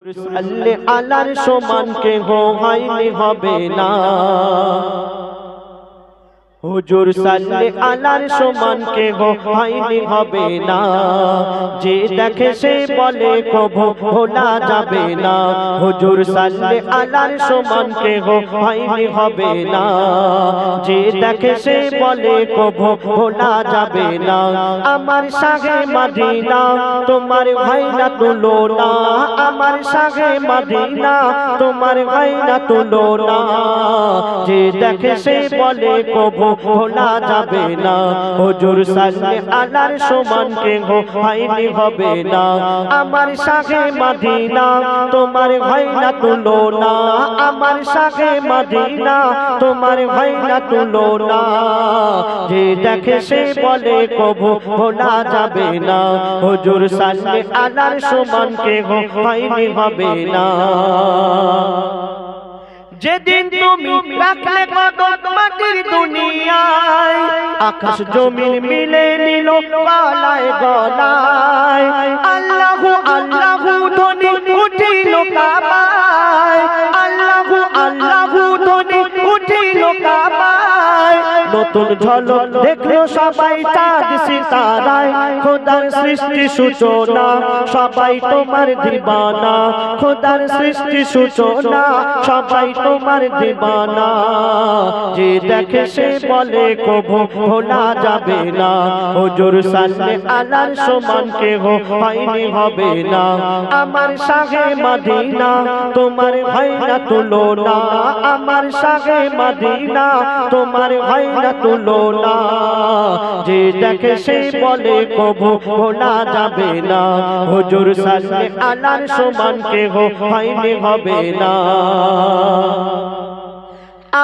সাল্লে আলার সমান কে হয়নি হবে না। হুজুর সাল্লে আলার সমান কে হয়নি হবে না। যে দেখে সে বলে কভু ভোলা যাবে না। হুজুর সাল্লে আলার সমান কে হয়নি হবে না। যে দেখে সে বলে কভু ভোলা যাবে না। আমার শাহে মদিনা তোমার ভাই না তুলো না। আমার শাহে মদিনা তোমার ভাই না তুলো না। যে দেখে সে বলে কভু ভোলা যাবে না। হুজুর সাল্লে আলার সমান কে হয়নি হবে না। আমার শাহে মদিনা তোমার ভাই না তুলো না। আমার শাহে মদিনা তোমার ভাই না তুলো না। যে দেখে সে বলে কভু ভোলা যাবে না। হুজুর সাল্লে আলার সমান কে হয়নি হবে না। যেদিন তুমি রাখলে কদম মাটির দুনিয়ায়, আকাশ জমিন মিলে নিল পালায় গলায়। আল্লাহু আল্লাহু ধ্বনি উঠিল কাবায়। আল্লাহু আল্লাহু ধ্বনি উঠিল কাবায়। নতুন ঝলক দেখলো সবাই চাঁদ সিতারায়। খোদার সৃষ্টি সূচনা সবাই তোমার দিবানা। খোদার সৃষ্টি সূচনা সবাই তোমার দিবানা। যে দেখে সে বলে কভু ভোলা যাবে না। হুজুর সাল্লে আলার সমান কে হয়নি হবে না। আমার শাহে মদিনা তোমার ভাই না তুলো না। আমার শাহে মদিনা তোমার ভাই না তুলো না। যে দেখে সে বলে কভু ভোলা যাবে না। হুজুর সাল্লে আলার সমান কে হয়নি হবে না।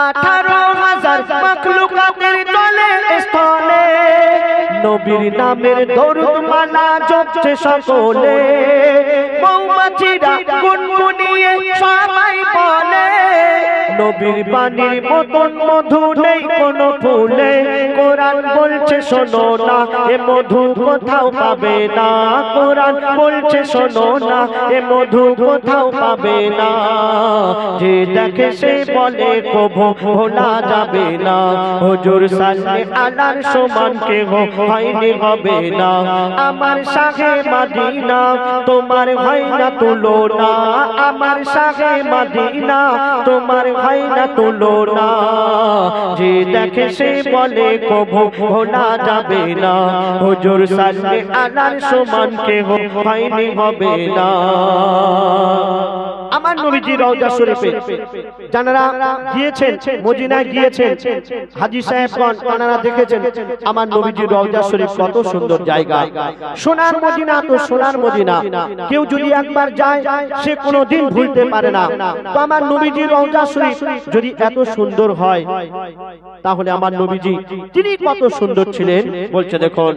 18,000 মাখলুকাতের তলে স্থলে নবীর নামের দরুদ মালা জপছে সকলে। মৌমাছিরা গুনগুনিয়ে সবাই বলে নবীর বাণীর মতন মধু নেই কোনো ফুলে। কোরআন বলছে শোনো না এ মধু কোথাও পাবে না। কোরআন বলছে শোনো না এ মধু কোথাও পাবে না। যে দেখে সে বলে কভু ভোলা যাবে না। হুজুর সাল্লে আলার সমান কে হয়নি হবে না। আমার শাহে মদিনা তোমার ভাই না তুলো না। আমার শাহে মদিনা তোমার ভাই না তুলো না। যে দেখে সে বলে কভু ভোলা যাবে না। হুজুর সাল্লে আলার সমান কে হয়নি হবে না। আমার নবীজি রওজা শরীফে যারা গিয়েছেন, মদিনায় গিয়েছেন, হাজী সাহেবগণ তারা দেখেছেন আমার নবীজি রওজা শরীফ কত সুন্দর জায়গা। সোনার মদিনা তো সোনার মদিনা, কেউ যদি একবার যায় সে কোনোদিন ভুলতে পারে না। তো আমার নবীজি রওজা শরীফ যদি এত সুন্দর হয় তাহলে আমার নবীজি তিনি কত সুন্দর ছিলেন বলছে দেখুন।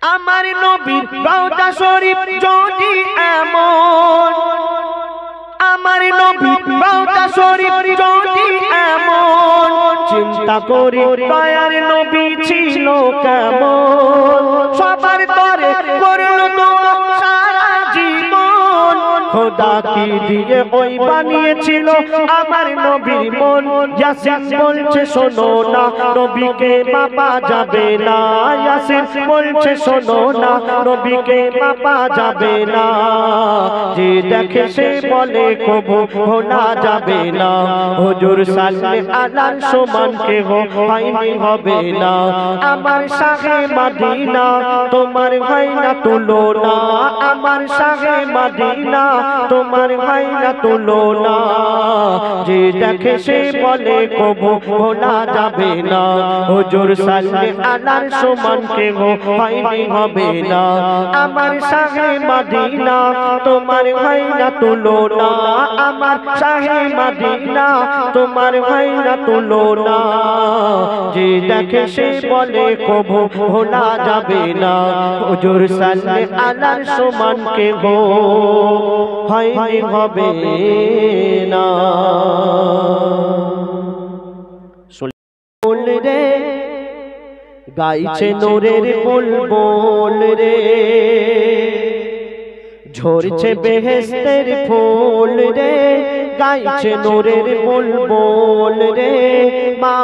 আমার নবীর রওজা শরীফ যদি এমন, আমার নবীর রওজা শরীফ যদি এমন, চিন্তা করি দয়ার নবী ছিল কেমন। সবার তরে করল দোয়া সারা জীবন। খোদা কি দিয়ে ওই বানিয়েছিল আমার নবীর মন। ইয়াসিন বলছে শোনো না নবীকে মাপা যাবে না। ইয়াসিন বলছে শোনো না নবীকে মাপা যাবে না। যে দেখে সে বলে কভু ভোলা যাবে না। হুজুর সাল্লে আলার সমান কে হয়নি হবে না। আমার শাহে মদিনা তোমার ভাই না তুলো না। আমার শাহে মদিনা তোমার ভাই না তুলো না। যে দেখে সে বলে কভু ভোলা যাবে না। হুজুর সাল্লে আলার সমান কে হয়নি হবে না। আমার শাহে মদিনা তোমার ভাই না তুলো না। আমার শাহে মদিনা তোমার ভাই না তুলো না। যে দেখে সে বলে কভু ভোলা যাবে না। হুজুর সাল্লে আলার সমান কে হয়নি হবে না। রে গাইছে নূরের বুলবুল রে, ঝরছে বেহেশতের ফুল রে, গাইছে নূরের বুলবুল রে। মা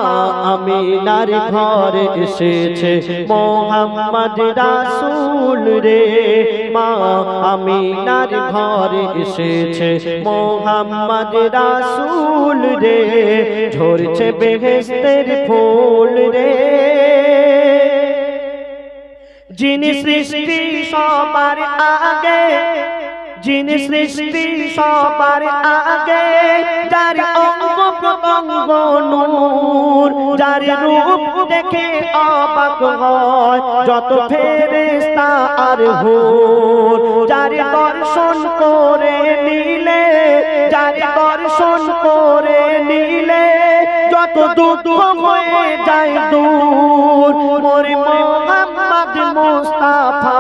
আমিনার ঘরে এসেছে মোহাম্মদ রাসূল রে, মা আমিনার ঘরে এসেছে মোহাম্মদ রাসূল রে। ঝরছে বেহেশতের ফুল রে, যিনি সৃষ্টি সবার আগে, যিনি সৃষ্টি সবার আগে, যার অঙ্গ প্রত্যঙ্গ নূর, যার রূপ দেখে অবাক হয় যত ফেরেশতা আর হুর। যার দর্শন করে নিলে, যার দর্শন করে নিলে যত দুঃখ হয়ে যায় দূর। মোর মোহাম্মদ মুস্তাফা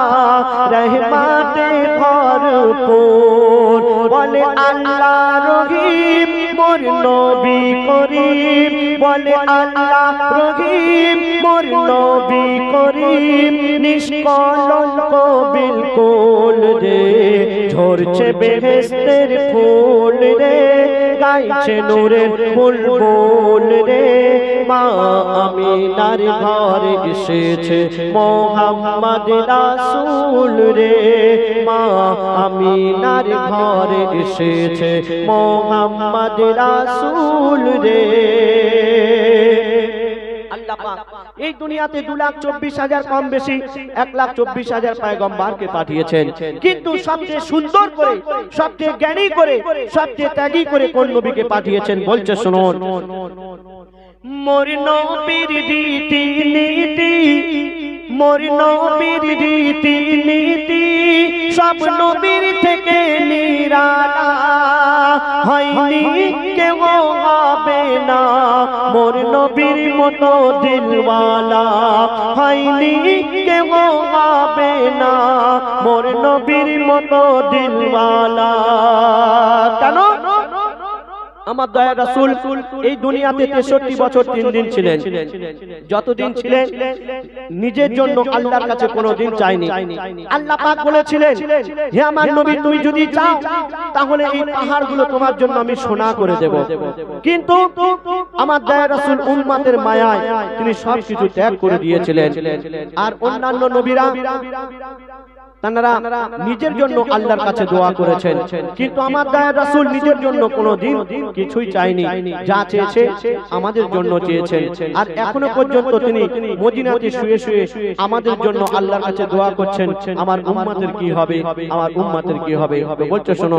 রহমতে ভরপুর, বলে আল্লাহ রহিম মোর নবী করিম, বলে আল্লাহ রহিম মোর নবী করিম। নিষ্কলঙ্ক বিলকুল রে, ঝরছে বেহেশতের ফুল রে, গাইছে নূরের বুলবুল রে। মা আমিনার ঘরে এসেছে মোহাম্মদ রাসূল রে, মা আমিনার ঘরে এসেছে মোহাম্মদ রাসূল রে। আল্লাহ পাক এই দুনিয়াতে 2,24,000 কম বেশি 1,24,000 পয়গম্বরকে পাঠিয়েছেন, কিন্তু সবচেয়ে সুন্দর করে, সবচেয়ে জ্ঞানী করে, সবচেয়ে ত্যাগী করে কোন নবীকে পাঠিয়েছেন বলছে শুনুন। মোর নবীর রীতি নীতি, মোর নবীর রীতি নীতি সব নবীর থেকে নিরালা, হয়নি কেউ হবে না মোর নবীর মতো দিলওয়ালা, হয়নি কেউ হবে না মোর নবীর মতো দিলওয়ালা। কেন? আমার দয়ার রাসূল এই দুনিয়াতে 63 বছর 3 দিন ছিলেন। যতদিন ছিলেন নিজের জন্য আল্লাহর কাছে কোনোদিন চাইনি। আল্লাহ পাক বলেছিলেন, হে আমার নবী তুমি যদি চাও তাহলে এই পাহাড়গুলো তোমার জন্য আমি সোনা করে দেব। কিন্তু আমার দয়ার রাসূল উম্মতের মায়ায় তিনি সবকিছু ত্যাগ করে দিয়েছিলেন। আর অন্যান্য নবীরা তারা নিজের জন্য আল্লাহর কাছে দোয়া করেছেন, কিন্তু আমার দয়ার রাসূল নিজের জন্য কোনোদিন কিছুই চাইনি। যা চেয়েছে আমাদের জন্য চেয়েছেন। আর এখনো পর্যন্ত তিনি মদিনাতে শুয়ে শুয়ে আমাদের জন্য আল্লাহর কাছে দোয়া করছেন, আমার উম্মতের কি হবে, আমার উম্মতের কি হবে। বলছে শোনো,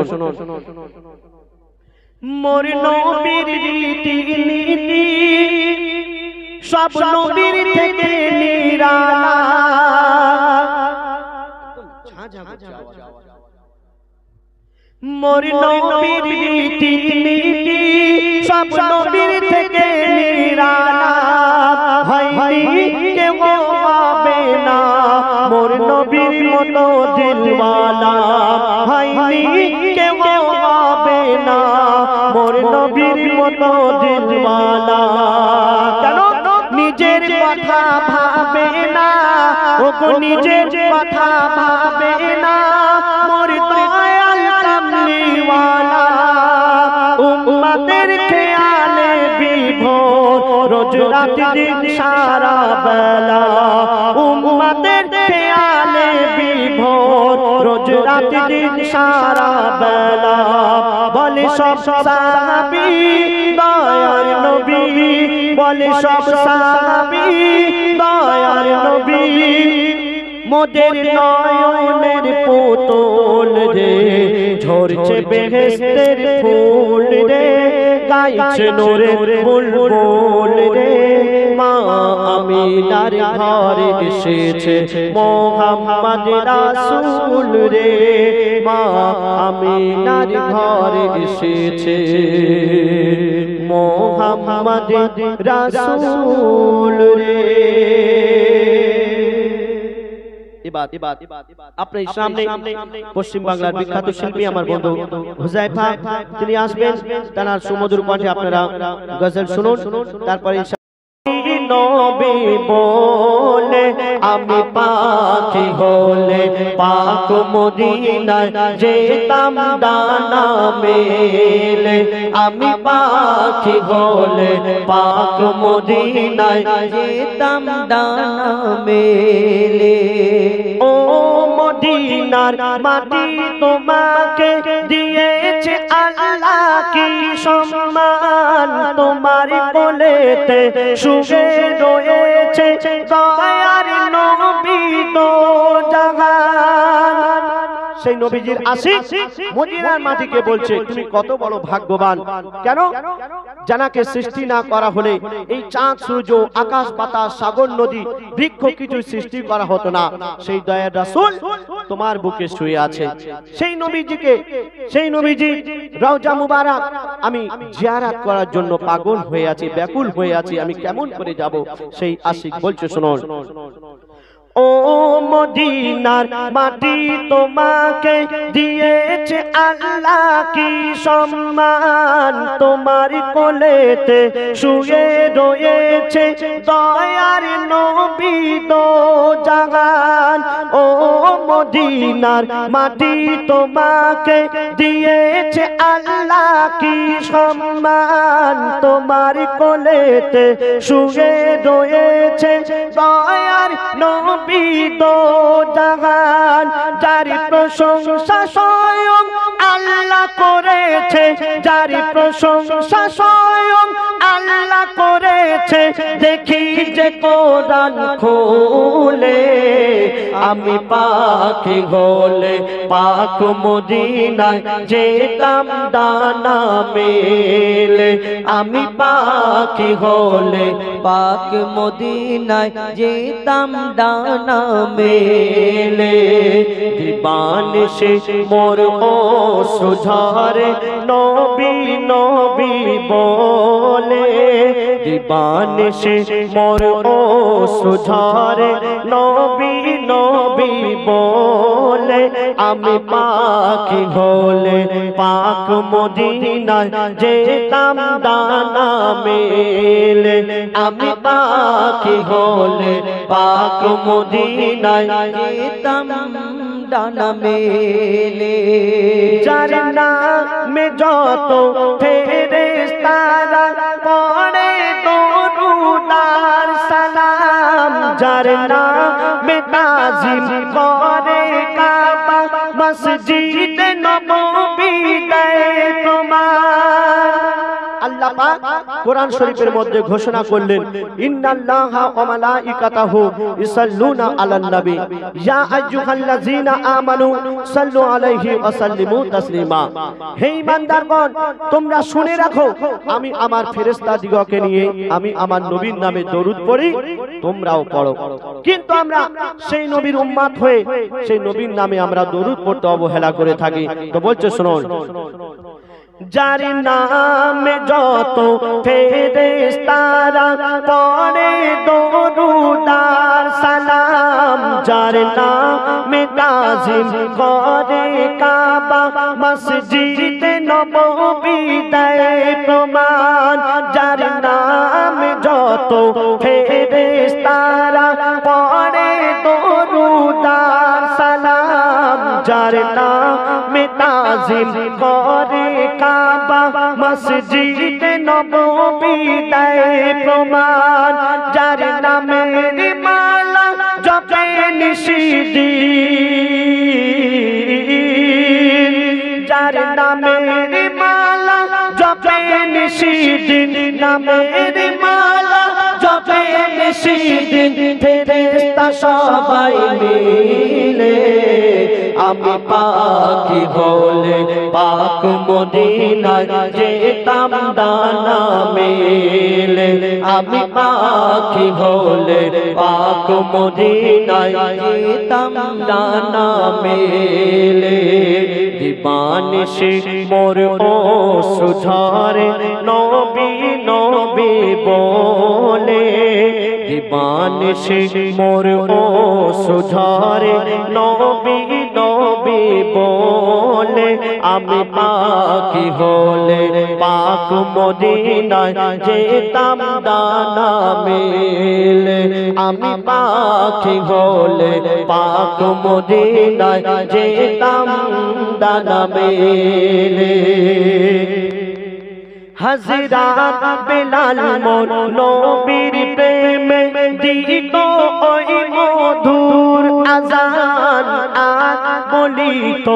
মোর নবীর রীতি নীতি সব নবীর থেকে নিরালা, মোর নবীর রীতি নীতি সব নবীর থেকে নিরালা, হয়নি কেউ হবে না মোর নবীর মতো দিলওয়ালা, হয়নি কেউ হবে না মোর নবীর মতো দিলওয়ালা। কেন? নিজের কথা ভাবে না, ওগো নিজের কথা ভাবে না মোর দয়াল কামলিওয়ালা, উম্মতের খেয়ালে বিভোর রোজ রাত দিন সারা বেলা, উম্মতের খেয়ালে বিভোর রোজ রাত দিন সারা বেলা। বলে সব সাহাবী দয়ার নবী, বলে সব সাহাবী দয়ার নবী, মোদের নয়নের পুতুল রে, ঝরছে বেহেশতের ফুল রে, গাইছে নূরের বুলবুল রে। মা আমিনার ঘরে এসেছে মোহাম্মদ রাসূল রে, মা আমিনার ঘরে এসেছে মোহাম্মদ রাসূল রে। আপনার সামনে পশ্চিম বাংলার বিখ্যাত শিল্পী আমার বন্ধু হুযায়ফা তিনি আসবেন, তার সুমধুর কণ্ঠে আপনারা গজল শুনুন। তারপরে নবী বলে আমি পাখি হলে পাক মদিনায় যেতাম ডানা মেলে আমি পাখি হলে পাক মদিনায় যেতাম ডানা মেলে ও মদিনার মাটি তোমাকে দিয়েছে আল্লাহ কি সম্মান তোমার কোলেতে শুয়ে রয়েছে দয়ার নবী দো জাহান সেই নবীজির আশিক মদিনার মাটিকে বলছে তুমি কত বড় ভাগ্যবান কেন জানাকে সৃষ্টি না করা হলে এই চাঁদ সূর্য আকাশ বাতাস সাগর নদী বৃক্ষ কিছু সৃষ্টি করা হতো না সেই দয়ার রাসূল তোমার বুকে শুয়ে আছে সেই নবীজি রওজা মুবারক আমি জিয়ারত করার জন্য পাগল হয়ে আছি ব্যাকুল হয়ে আছি আমি কেমন করে যাব সেই আশিক বলছে শুনুন ও মদিনার মাটি তোমাকে দিয়েছে আল্লাহ কি সম্মান তোমার কোলেতে শুয়ে রয়েছে দয়ার নবী দো জাহান ও মদিনার মাটি তোমাকে দিয়েছে আল্লাহ কি সম্মান তোমার কোলেতে শুয়ে রয়েছে দয়ার নবী দো জাহান যার প্রশংসা স্বয়ং আল্লাহ করেছে যার প্রশংসা স্বয়ং আল্লাহ করেছে দেখি যে কোরআন খুলে আমি পাখি হলে পাক মদিনায় যেতাম ডানা মেলে আমি পাখি হলে পাক মদিনায় যেতাম ডানা মেলে দিবান সে মোর ও সুঝারে নবী নবী বলে দিবান সে মোর ও সুঝারে নবী নবী বলে আমি পাখি হলে পাক মদিনায় যেতাম ডানা মেলে আমি পাখি হলে পাক মদিনায় যেতাম ডানা মেলে যার নামে যত ফেরেশতারা পড়ে দরুদ আর সালাম যার নামে তাজিম করে কাবা মসজিদ নববী দেয় তোমার আল্লাহ পাক কোরআন শরীফের মধ্যে ঘোষণা করলেন ইন্নাল্লাহা ওয়া মালাইকাতাহু ইসাল্লুনা আলান নবী ইয়া আইয়ুহাল্লাযীনা আমানু সাল্লু আলাইহি ওয়া সাল্লিমু তাসলিমা হে ঈমানদারগণ তোমরা শুনে রাখো আমি আমার ফেরেশতা দিগকে নিয়ে আমি আমার নবীর নামে দরুদ পড়ি তোমরাও পড়ো কিন্তু আমরা সেই নবীর উম্মত হয়ে সেই নবীর নামে আমরা দরুদ পড়তে অবহেলা করে থাকি তো বলছে শুনুন যার নামে যত ফেরেশতারা পড়ে দরুদ আর সালাম যার নামে তাজিম করে কাবা মসজিদ নববী দেয় প্রমাণ যার নামে যত ফেরেশতারা পড়ে দরুদ আর সালাম যার নামে তাজিম করে কাবা মসজিদ নববী দেয় প্রমাণ যার নামের মালা জপে নিশিদিন যার নামের মালা জপে নিশিদিন নামের মালা জপে নিশিদিন ফেরেশতা সবাই মিলে আমি পাখি হলে পাক মদিনায় যেতাম ডানা মেলে আমি পাখি হলে পাক মদিনায় যেতাম ডানা মেলে দিবান সে মোর ও সুঝারে নবী নবী বলে দিবান সে মোর ও সুঝারে নবী নবী বলে বলে আমি পাখি হলে পাক মদিনায় যেতাম ডানা মেলে আমি পাখি হলে পাক মদিনায় যেতাম ডানা মেলে হযরত বেলাল মোর নবীর প্রেমে দিত ওই মধুর আযান বলিত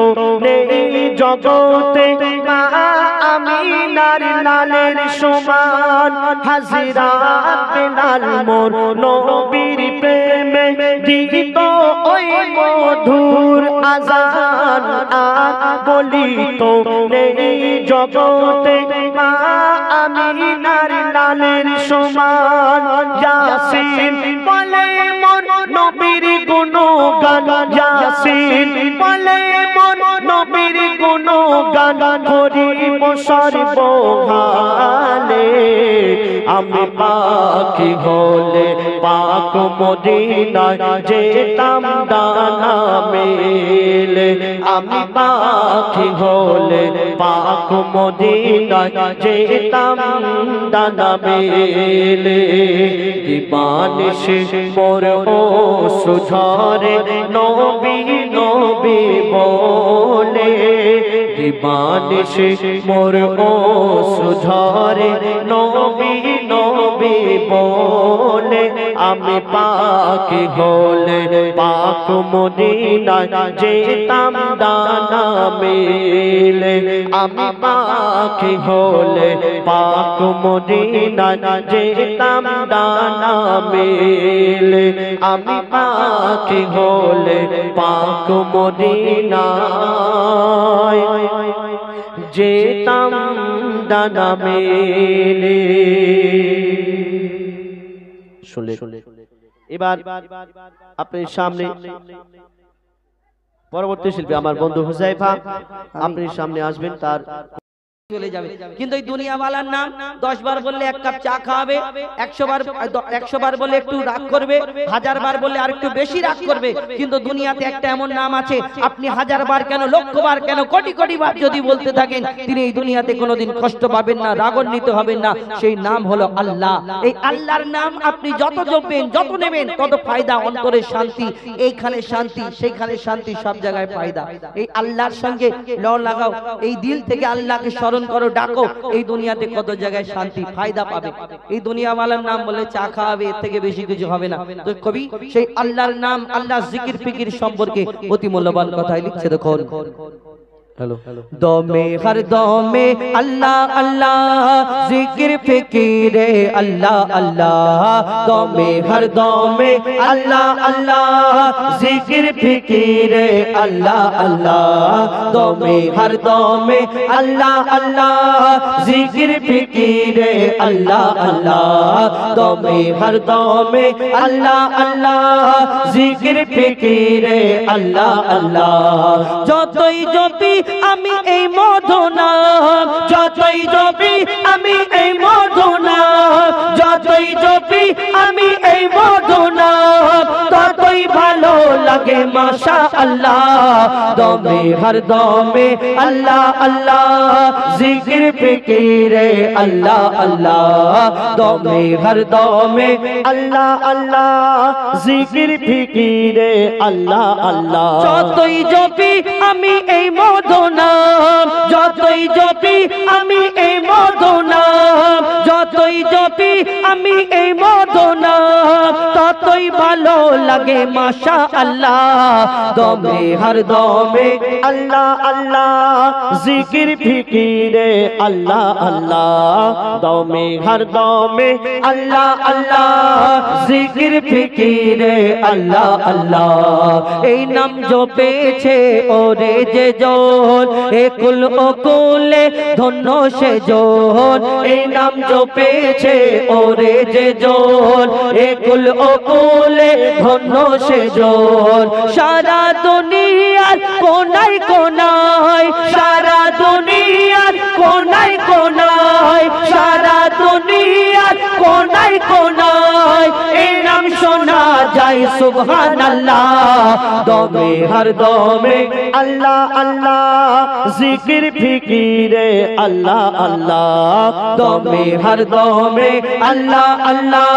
নেই জগতে মা আমিনার লালের সমান হযরত বেলাল মোর নবীর প্রেমে দিত ওই মধুর আযান বলিত নেই জগতে মা আমিনার লালের সমান ইয়াসিন বলে মোর নবীর গুণগান ইয়াসিন বলে মোর নবীর গুণগান করিব সর্বহালে আমি পাখি হলে পাক মদিনায় যেতাম ডানা মেলে আমি পাখি হলে পাক মদিনায় যেতাম ডানা মেলে দিবানিশে মোর অশ্রু ঝরে নবী নবী বলে দিবানিশে মোর অশ্রু ঝরে নবী নবী বলে আমি পাখি হলে পাক মদিনায় যেতাম ডানা মেলে আমি পাখি হলে পাক মদিনায় যেতাম ডানা মেলে আমি পাখি হলে পাক মদিনায় যেতাম ডানা মেলে শুনলে এবার আপনার সামনে পরবর্তী শিল্পী আমার বন্ধু হুজাইফা আপনি সামনে আসবেন তার চলে যাবে কিন্তু এই দুনিয়াওয়ালার নাম 10 বার বললে এক কাপ চা খাওয়াবে 100 বার বললে একটু রাগ করবে 1000 বার বললে আরেকটু বেশি রাগ করবে কিন্তু দুনিয়াতে একটা এমন নাম আছে আপনি 1000 বার কেন লক্ষ বার কেন কোটি কোটি বার যদি বলতে থাকেন তিনি এই দুনিয়াতে কোনোদিন কষ্ট পাবেন না রাগান্বিত হবেন না সেই নাম হলো আল্লাহ এই আল্লাহর নাম আপনি যত জপবেন যত নেবেন তত ফায়দা অন্তরের শান্তি এইখানে শান্তি সেইখানে শান্তি সব জায়গায় ফায়দা এই আল্লাহর সঙ্গে লড় লাগাও এই দিল থেকে আল্লাহকে স্মরণ করো ডাকো এই দুনিয়াতে কত জায়গায় শান্তি ফায়দা পাবে এই দুনিয়াওয়ালার নাম বলে চা খাওয়াবে এর থেকে বেশি কিছু হবে না তো কবি সেই আল্লাহর নাম আল্লাহ জিকির ফিকির সম্পর্কে অতি মূল্যবান কথাই লিখছে দেখুন দমে হর দমে আল্লাহ আল্লাহ জিকির ফিকিরে আল্লাহ আল্লাহ দমে হর দমে আল্লাহ আল্লাহ জিকির ফিকিরে আল্লাহ আল্লাহ দমে হর দমে আল্লাহ আল্লাহ জিকির ফিকিরে আল্লাহ আল্লাহ দমে হর দমে আল্লাহ আল্লাহ জিকির ফিকিরে আল্লাহ আল্লাহ যতই জপি আমি এই মধু নাম যতই জপি আমি এই মধু নাম যতই জপি আমি এই মধু নাম ততই ভালো লাগে মাশাআল্লাহ দমে হর দমে আল্লাহ আল্লাহ জিকির ফিকিরে আল্লাহ আল্লাহ দমে হর দমে আল্লাহ আল্লাহ জিকির ফিকিরে আল্লাহ আল্লাহ যতই জপি আমি এই মধু নাম যতই জপি আমি এই মধু নাম যতই জপি আমি এই মধু নাম ততই ভালো লাগে মাশাআল্লাহ দমে হর দমে আল্লাহ আল্লাহ জিকির ফিকিরে আল্লাহ আল্লাহ দমে হর দমে আল্লাহ আল্লাহ জিকির ফিকিরে আল্লাহ আল্লাহ এই নাম জপেছে ওরে যে জন একুল অকুলে ধন্য সে জন এই নাম জপেছে ওরে যে জন একুল অকুলে ধন্য সে জন সারা দুনিয়ার কোনায় কোনায় সারা দুনিয়ার কোনায় কোনায় সারা দুনিয়ার কোনায় কোনায় এই নাম শোনা যায় সুবহানাল্লাহ দমে হর দমে আল্লাহ আল্লাহ জিকির ফিকিরে আল্লাহ আল্লাহ দমে হর দমে আল্লাহ আল্লাহ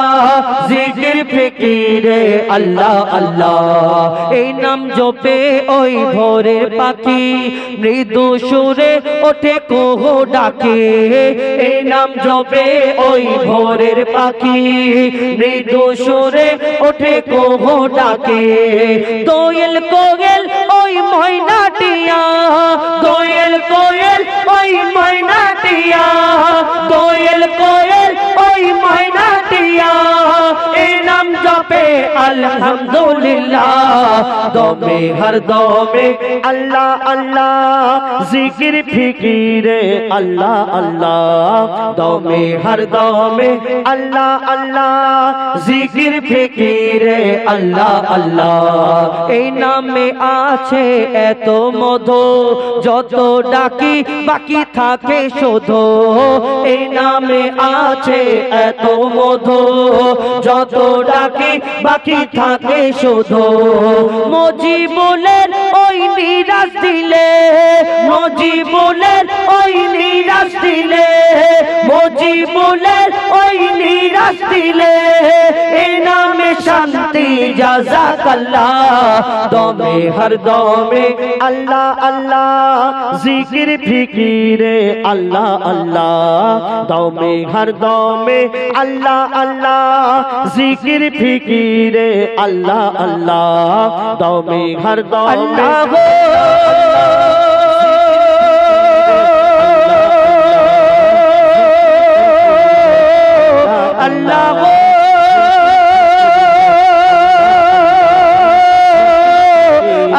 জিকির ফিকিরে আল্লাহ আল্লাহ এই নাম জপে ওই ভোরের পাখি মৃদু সুরে ওঠে কোহো ডাকে এই নাম জপে ওই ভোরের পাখি মৃদু সুরে ওঠে কোহো ডাকে দোয়েল কোয়েল ওই ময়নাটিয়া দোয়েল কোয়েল ওই ময়নাটিয়া দোয়েল কোয়েল ওই ময়নাটিয়া এই নাম জপে আলহামদুলিল্লাহ দমে হর দমে আল্লাহ আল্লাহ জিকির ফিকিরে আল্লাহ আল্লাহ দমে হর দমে আল্লাহ আল্লাহ জিকির ফিকিরে আল্লাহ আল্লাহ এই নামে আছে এত মধু যত ডাকি বাকি থাকে শুধু এই নামে আছে এত মধু যত ডাকি বাকি থাকে শুধু মজিবুলের ওই নিরাশ দিলে মজিবুলের ওই নিরাশ দিলে মজিবুলের ওই নিরাশ দিলে এই নামে শান্তি জাযাকাল্লাহ দমে হর দমে আল্লাহ আল্লাহ জিকির ফিকিরে আল্লাহ আল্লাহ দমে হর দমে আল্লাহ আল্লাহ জিকির ফিকিরে আল্লাহ আল্লাহ দমে হর দমে আল্লাহ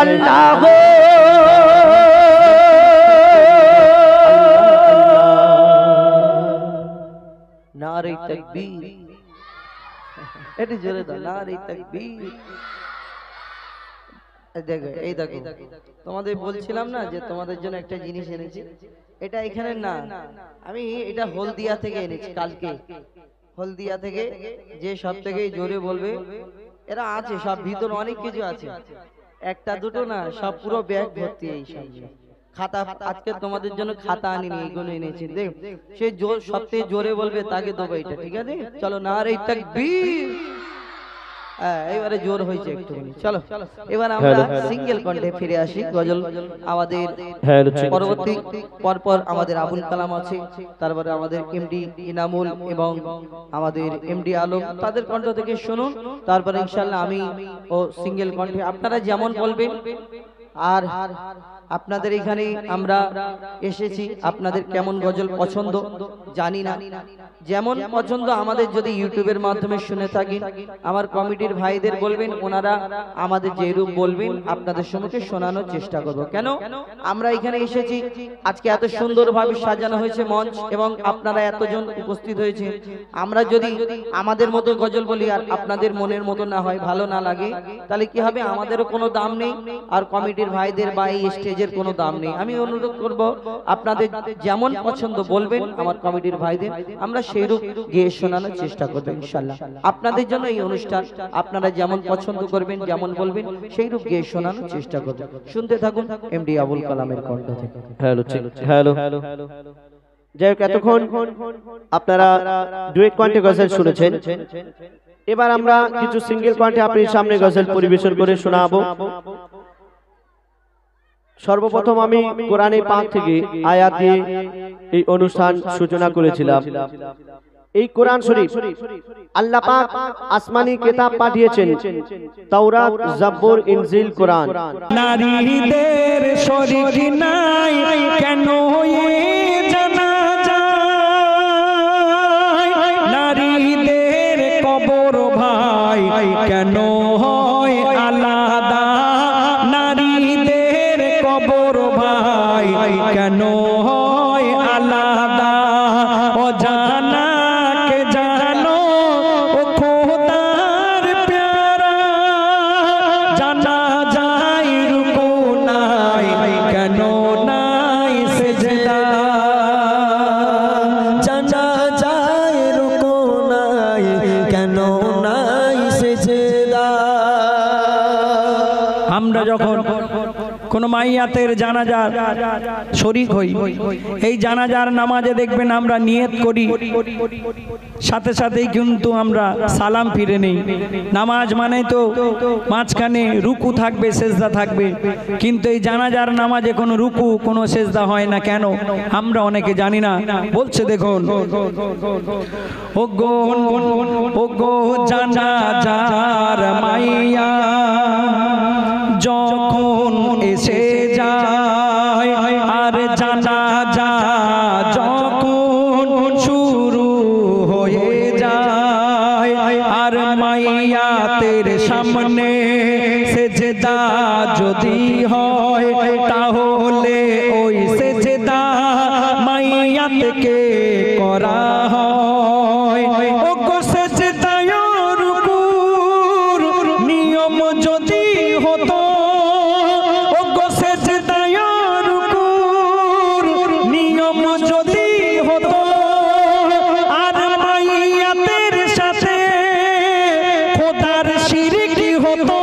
আল্লাহ নারে তাকবীর এটি জোরে দাও নারে তাকবীর দেখো এই দেখো তোমাদের বলছিলাম না যে তোমাদের জন্য একটা জিনিস এনেছি এটা এখানে না আমি এটা হলদিয়া থেকে এনেছি কালকে হলদিয়া থেকে যে সব থেকে জোরে বলবে এরা আছে সব ভিতর অনেক কিছু আছে একটা দুটো না সব পুরো ব্যাগ ভর্তি এই সব খাতা আজকে তোমাদের জন্য খাতা আনিনি এইগুলো এনেছি দেখ সে জোর সবথেকে জোরে বলবে তাকে দেবো এটা ঠিক আছে চলো নারে তাকবীর এবারে জোর হয়েছে একটুখানি চলো এবার আমরা সিঙ্গেল কণ্ঠে ফিরে আসি গজল আমাদের পরবর্তী পরপর আমাদের আবুল কালাম আছে তারপরে আমাদের এমডি ইনামুল এবং আমাদের এমডি আলম তাদের কণ্ঠ থেকে শুনুন তারপরে ইনশাআল্লাহ আমি ও সিঙ্গেল কণ্ঠে আপনারা যেমন বলবেন আর আপনাদের এখানে আমরা এসেছি আপনাদের কেমন গজল পছন্দ জানি না যেমন পছন্দ আমাদের যদি ইউটিউবের মাধ্যমে শুনে থাকেন আমার কমিটির ভাইদের বলবেন ওনারা আমাদের যে রূপ বলবেন আপনাদের সম্মুখে শোনানোর চেষ্টা করব কেন আমরা এখানে এসেছি আজকে এত সুন্দরভাবে সাজানো হয়েছে মঞ্চ এবং আপনারা এতজন উপস্থিত হয়েছে আমরা যদি আমাদের মতো গজল বলি আর আপনাদের মনের মতো না হয় ভালো না লাগে তাহলে কি হবে আমাদেরও কোনো দাম নেই আর কমিটির ভাইদের বা এই স্টেজের কোনো দাম নেই আমি অনুরোধ করব আপনাদের যেমন পছন্দ বলবেন আমার কমিটির ভাইদের আমরা সেই রূপ গিয়ে শোনানোর চেষ্টা করব ইনশাআল্লাহ আপনাদের জন্য এই অনুষ্ঠান আপনারা যেমন পছন্দ করবেন যেমন বলবেন সেই রূপ গিয়ে শোনানোর চেষ্টা করব শুনতে থাকুন এমডি আবুল কালামের কণ্ঠ থেকে হ্যালো যাই হোক এতক্ষণ আপনারা ডুয়েট কণ্ঠে গজল শুনেছেন এবার আমরা কিছু সিঙ্গেল কণ্ঠে আপনার সামনে গজল পরিবেশন করে শোনাবো সর্বপ্রথম আমি কোরআনে পাক থেকে আয়াত দিয়ে এই অনুষ্ঠান সূচনা করেছিলাম এই কোরআন শরীফ আল্লাহ পাক আসমানি কিতাব পাঠিয়েছেন তাওরাত জাবুর ইনজিল কোরআন নারীদের শরীর নাই কেন জানা যায় নারীদের কবর ভাই কেন হয় আলাদা নারীদের কবর ভাই কেন হয় আলাদা অজানা কে জানো ও খোদার প্যারা জানা যায় রুকু নাই কেন নাই সেজদা জানা যায় রুকু নাই কেন নাই সেজদা মাইয়াতের জানাজার শরীক হই, এই জানাজার নামাজে দেখবেন আমরা নিয়ত করি, সাথে সাথেই কিন্তু আমরা সালাম ফিরে নেই। নামাজ মানে তো মাঝখানে রুকু থাকবে, সেজদা থাকবে, কিন্তু এই জানাজার নামাজে কোনো রুকু কোনো সেজদা হয় না। কেন আমরা অনেকে জানি না। বলছে দেখুন, ও গো জানাজার মাইয়া যখন এসে যায়, আর জানাজা যখন শুরু হয়ে যায়, আর মাইয়াতের সামনে সেজদা যদি হয়, তাহলে ওই সেজদা মাইয়াতকে করা হয়। ও গো সেজদায় রুকুর নিয়ম যদি হতো, ও গো সেজদায় রুকুর নিয়ম যদি হতো, আর মাইয়াতের সাথে খোদার শিরক হতো,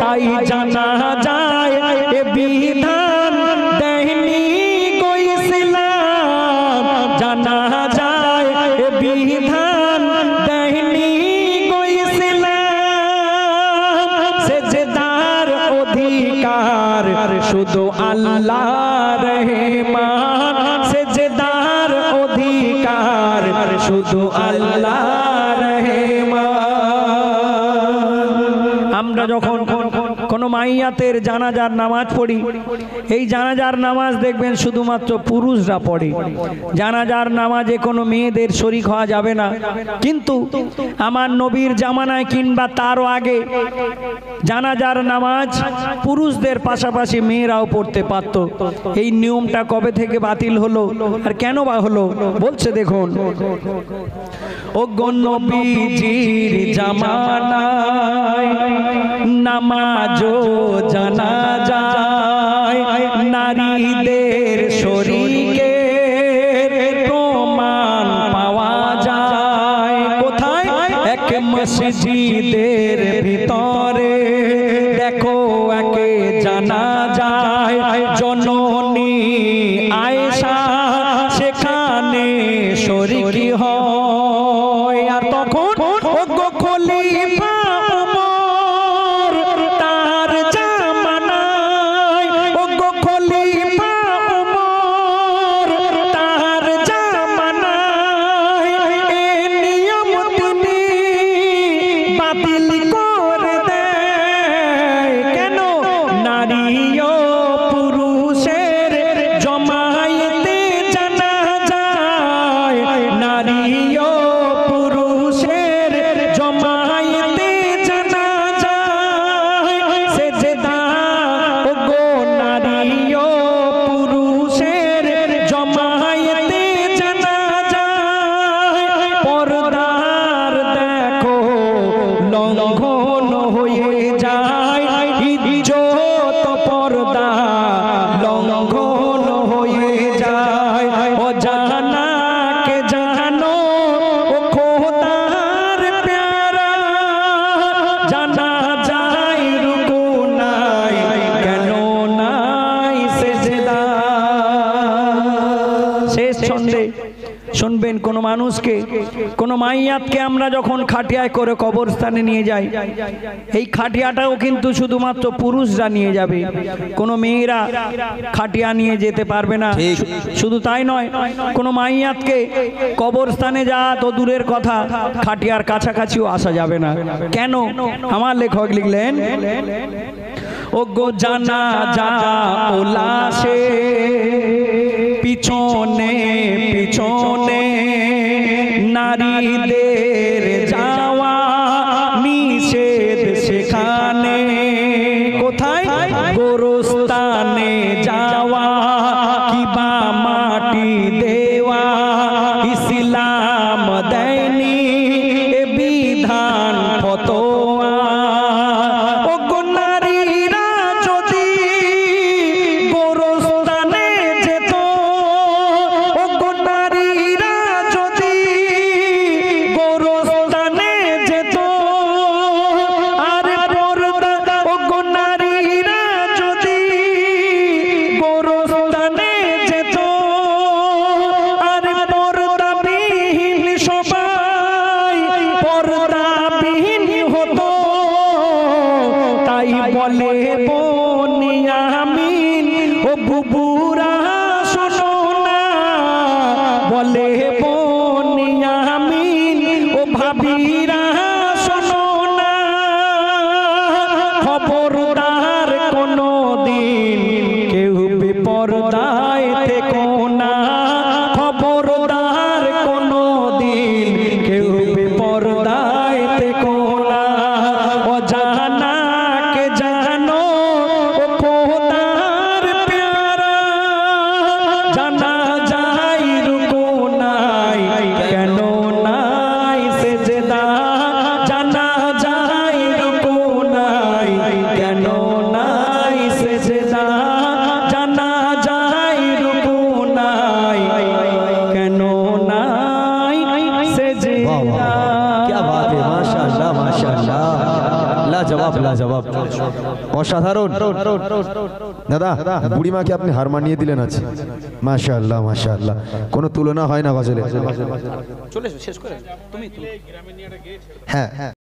তাই জানা যায় এ বিধান দেয়নি গো ইসলাম, জানা যায় এ বিধান দেয়নি গো ইসলাম। সেজদার অধিকার শুধু আল্লাহ রহমান, সেজদার অধিকার শুধু আল্লাহ রহমান। আমরা যখন কোনো মাইয়াতের জানাজার নামাজ পড়ি, এই জানাজার নামাজ দেখবেন শুধুমাত্র পুরুষরা পড়ে। জানাজার নামাজে কোনো মেয়েদের শরীক হওয়া যাবে না। কিন্তু আমার নবীর জামানায় কিংবা তারও আগে জানাজার নামাজ পুরুষদের পাশাপাশি মেয়েরাও পড়তে পারত। এই নিয়মটা কবে থেকে বাতিল হলো আর কেন বা হলো? বলছে দেখুন, ও গো নবীজির জামানায় নামাজও জানা যায়, নারীদের শরীকের প্রমাণ পাওয়া যায়। কোথায়? এক মসজিদের ভিতরে দেখো একে জানা যায়, জননী আয়েশা সেখানে শরীক হয়। আর তখন ও গো খলিফা ওমর তার জামানায়, ও গো খলিফা ওমর তার জামানায় এ নিয়ম তিনি বাতিল করে দেয়। কেন? নারী ও পুরুষের জমায়েতে জানা যায়, নারী ও পুরুষের জমায়েতে জানা যায়। সেজদা ও গো নারী ও পুরুষের জমায়েতে জানা যায়। পর্দার দেখো লঙ্ঘন হয়ে যায়, ইজ্জত পর্দা লঙ্ঘন হয়ে যায়। ও জানাকে জানো ও খোদার প্যারা, জানা যায় রুকু নাই কেন নাই সেজদা। শেষ ছন্দে শুনবেন, কোন মানুষকে, কোন মাইয়াতকে আমরা যখন খাটিয়ায় করে কবরস্থানে নিয়ে যাই, এই খাটিয়াটাও কিন্তু শুধুমাত্র পুরুষরা নিয়ে যাবে, কোনো মেয়েরা খাটিয়া নিয়ে যেতে পারবে না। শুধু তাই নয়, কোনো মাইয়াতকে কবরস্থানে যাওয়া তো দূরের কথা, খাটিয়ার কাছাকাছিও আসা যাবে না। কেন? আমার লেখক লিখলেন, ও গো জানাজা ও লাশে পিছনে পিছনে নারীদের যাওয়া নিষেধ সেখানে। কোথায়? গোরস্থানে যাওয়া কিবা মাটি দেওয়া ইসলাম দেয়নি এ বিধান ফতোয়া। ও গো নারীরা যদি গোরস্থানে যেত, ও গো নারীরা যদি গোরস্থানে যেত, আর পর্দা, ও গো নারীরা বুবুরা শোনো না বলে বনিয়ামিন ও ভাবিরা শোনো না খবরদার কোনো দিন কেউ বেপরদায় থেকো না খবরদার কোনো দিন কেউ বেপরদায় থেকো না অজানা কে জানো ও খোদার প্যারা জানা যায় রুকু নাই কেন নাই সেজদা জানা যায় রুকু নাই কেন নাই সেজদা জানা যায় রুকু নাই কেন নাই সেজদা। क्या बात है माशाअल्लाह माशाअल्लाह लाजवाब लाजवाब অসাধারণ দাদা বুড়িমাকে আপনি হার মানিয়ে দিলেন আছে মাশাআল্লাহ মাশাআল্লাহ কোনো তুলনা হয় না গজলে চলে শেষ করে তুমি হ্যাঁ